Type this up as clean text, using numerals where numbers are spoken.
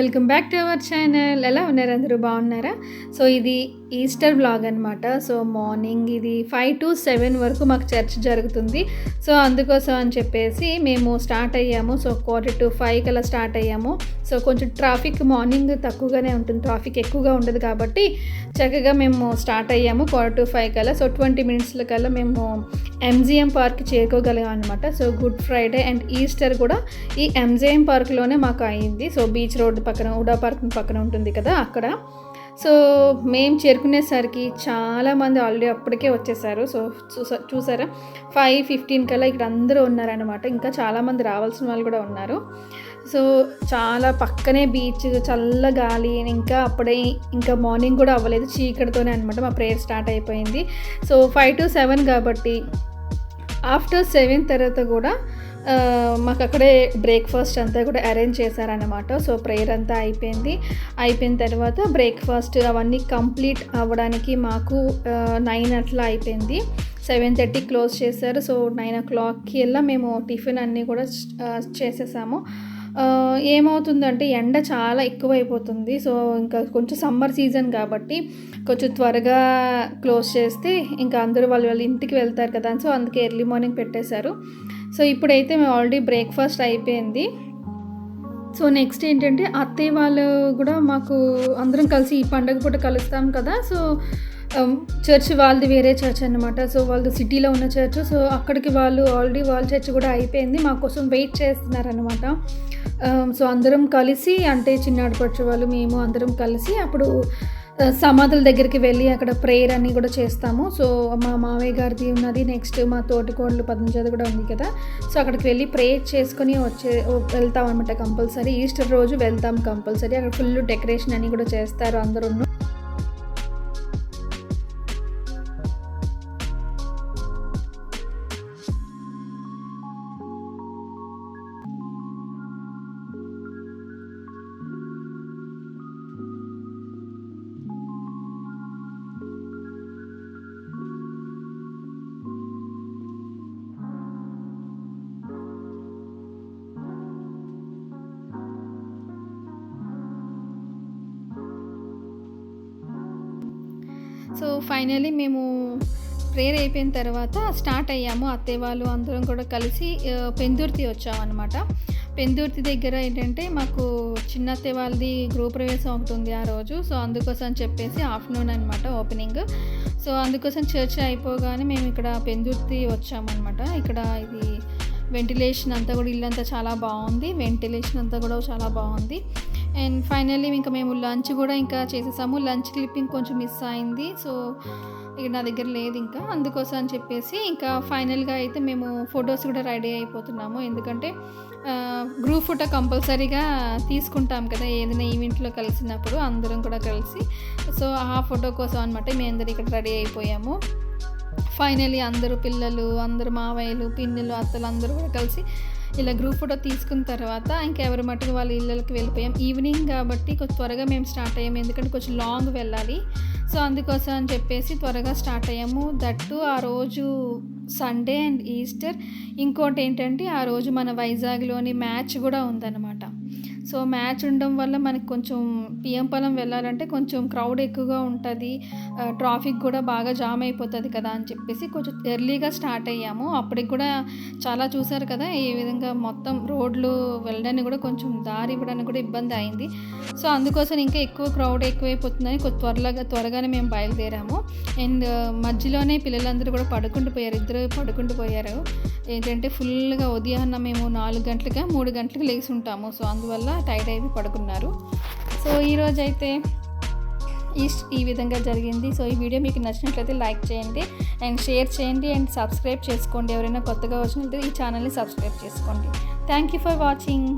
Welcome back to our channel. ఎలా ఉన్నారు అందరూ? బాగున్నారా? సో ఇది ఈస్టర్ వ్లాగ్ అనమాట. సో మార్నింగ్ ఇది 5 to 7 వరకు మాకు చర్చ్ జరుగుతుంది. సో అందుకోసం అని చెప్పేసి మేము స్టార్ట్ అయ్యాము. సో 4:45 కల్లా స్టార్ట్ అయ్యాము. సో కొంచెం ట్రాఫిక్ మార్నింగ్ తక్కువగానే ఉంటుంది, ట్రాఫిక్ ఎక్కువగా ఉండదు కాబట్టి చక్కగా మేము స్టార్ట్ అయ్యాము 4:45 కల్లా. సో 20 minutes కల్లా మేము MGM పార్క్ చేరుకోగలిగాం అనమాట. So good Friday and Easter కూడా ఈ MGM పార్క్లోనే మాకు అయింది. సో బీచ్ రోడ్ పక్కన, ఉడా పార్క్ పక్కన ఉంటుంది కదా అక్కడ. సో మేము చేరుకునేసరికి చాలామంది ఆల్రెడీ అప్పటికే వచ్చేసారు. సో చూసారా 5:15 కల్లా ఇక్కడ అందరూ ఉన్నారనమాట. ఇంకా చాలామంది రావాల్సిన వాళ్ళు కూడా ఉన్నారు. సో చాలా పక్కనే బీచ్, చల్ల గాలి. ఇంకా మార్నింగ్ కూడా అవ్వలేదు, చీకటితోనే అనమాట మా ప్రేయర్ స్టార్ట్ అయిపోయింది. సో 5 to 7 కాబట్టి ఆఫ్టర్ 7 తర్వాత కూడా మాకు అక్కడే బ్రేక్ఫాస్ట్ అంతా కూడా అరేంజ్ చేశారనమాట. సో ప్రేయర్ అంతా అయిపోయిన తర్వాత బ్రేక్ఫాస్ట్ అవన్నీ కంప్లీట్ అవ్వడానికి మాకు 9 అట్లా అయిపోయింది. 7:30 క్లోజ్ చేశారు. సో 9 o'clockకి వెళ్ళా మేము టిఫిన్ అన్నీ కూడా చేసేసాము. ఏమవుతుందంటే ఎండ చాలా ఎక్కువైపోతుంది. సో ఇంకా కొంచెం సమ్మర్ సీజన్ కాబట్టి కొంచెం త్వరగా క్లోజ్ చేస్తే ఇంకా అందరూ వాళ్ళ ఇంటికి వెళ్తారు కదా. సో అందుకే ఎర్లీ మార్నింగ్ పెట్టేశారు. సో ఇప్పుడైతే మేము ఆల్రెడీ బ్రేక్ఫాస్ట్ అయిపోయింది. సో నెక్స్ట్ ఏంటంటే అత్తయ్య వాళ్ళు కూడా మాకు అందరం కలిసి ఈ పండగ పూట కలుస్తాం కదా. సో చర్చ్ వాళ్ళది వేరే చర్చ్ అనమాట. సో వాళ్ళది సిటీలో ఉన్న చర్చ్. సో అక్కడికి వాళ్ళ చర్చ్ కూడా అయిపోయింది, మా కోసం వెయిట్ చేస్తున్నారనమాట. సో అందరం కలిసి, అంటే చిన్నాడపడుచు వాళ్ళు మేము అందరం కలిసి అప్పుడు సమాధుల దగ్గరికి వెళ్ళి అక్కడ ప్రేయర్ అన్నీ కూడా చేస్తాము. సో మా మావయ్య గారిది ఉన్నది, నెక్స్ట్ మా తోటికోడలు పద్మజాది కూడా ఉంది కదా. సో అక్కడికి వెళ్ళి ప్రేయర్ చేసుకొని వెళ్తాం అనమాట. కంపల్సరీ ఈస్టర్ రోజు వెళ్తాం కంపల్సరీ. అక్కడ ఫుల్ డెకరేషన్ అన్నీ కూడా చేస్తారు అందరూ. సో ఫైనలీ మేము ప్రేయర్ అయిపోయిన తర్వాత స్టార్ట్ అయ్యాము. అత్తయ్య వాళ్ళు అందరం కూడా కలిసి పెందుర్తి వచ్చామన్నమాట. పెందుర్తి దగ్గర ఏంటంటే మాకు చిన్న అత్తయ్య వాళ్ళది గృహప్రవేశం ఒకటి ఉంది ఆ రోజు. సో అందుకోసం అని చెప్పేసి ఆఫ్టర్నూన్ అనమాట ఓపెనింగ్. సో అందుకోసం చర్చ్ అయిపోగానే మేము ఇక్కడ పెందుర్తి వచ్చామన్నమాట. ఇక్కడ ఇది వెంటిలేషన్ అంతా కూడా, ఇల్లంతా చాలా బాగుంది, వెంటిలేషన్ అంతా కూడా చాలా బాగుంది. అండ్ ఫైనల్లీ ఇంకా మేము లంచ్ కూడా ఇంకా చేసేసాము. లంచ్ క్లిప్పింగ్ కొంచెం మిస్ అయింది. సో ఇక నా దగ్గర లేదు ఇంకా, అందుకోసం అని చెప్పేసి ఇంకా ఫైనల్గా అయితే మేము ఫొటోస్ కూడా రెడీ అయిపోతున్నాము. ఎందుకంటే గ్రూప్ ఫోటో కంపల్సరీగా తీసుకుంటాం కదా ఏదైనా ఈవెంట్లో కలిసినప్పుడు అందరం కూడా కలిసి. సో ఆ ఫోటో కోసం అనమాట మేము అందరం ఇక్కడ రెడీ అయిపోయాము. ఫైనలీ అందరూ పిల్లలు, అందరూ మావయ్యలు, పిన్నులు, అత్తలు అందరూ కూడా కలిసి ఇలా గ్రూప్ ఫోటో తీసుకున్న తర్వాత ఇంకెవరి మట్టుకు వాళ్ళ ఇళ్ళకి వెళ్ళిపోయాం. ఈవినింగ్ కాబట్టి కొంచెం త్వరగా మేము స్టార్ట్ అయ్యాము, ఎందుకంటే కొంచెం లాంగ్ వెళ్ళాలి. సో అందుకోసం అని చెప్పేసి త్వరగా స్టార్ట్ అయ్యాము. దట్టు ఆ రోజు సండే అండ్ ఈస్టర్. ఇంకోటి ఏంటంటే ఆ రోజు మన వైజాగ్లోని మ్యాచ్ కూడా ఉందన్నమాట. సో మ్యాచ్ ఉండడం వల్ల మనకి కొంచెం పిఎంపాలెం వెళ్ళాలంటే కొంచెం క్రౌడ్ ఎక్కువగా ఉంటుంది, ట్రాఫిక్ కూడా బాగా జామ్ అయిపోతుంది కదా అని చెప్పేసి కొంచెం ఎర్లీగా స్టార్ట్ అయ్యాము. అప్పటికి కూడా చాలా చూసారు కదా ఏ విధంగా మొత్తం రోడ్లు వెళ్ళడానికి కూడా కొంచెం దారి ఇవ్వడానికి కూడా ఇబ్బంది అయింది. సో అందుకోసం ఇంకా ఎక్కువ క్రౌడ్ ఎక్కువైపోతుందని త్వరగానే మేము బయలుదేరాము. అండ్ మధ్యలోనే పిల్లలందరూ కూడా ఇద్దరు పడుకుంటూ పోయారు. ఏంటంటే ఫుల్గా ఉదయాన్న మేము 4 గంటలుగా 3 గంటలకు లేచి ఉంటాము. సో అందువల్ల టైట్ అయిపోయి పడుకున్నారు. సో ఈరోజైతే ఈ విధంగా జరిగింది. సో ఈ వీడియో మీకు నచ్చినట్లయితే లైక్ చేయండి అండ్ షేర్ చేయండి అండ్ సబ్స్క్రైబ్ చేసుకోండి. ఎవరైనా కొత్తగా వచ్చినట్లయితే ఈ ఛానల్ని సబ్స్క్రైబ్ చేసుకోండి. Thank you for watching.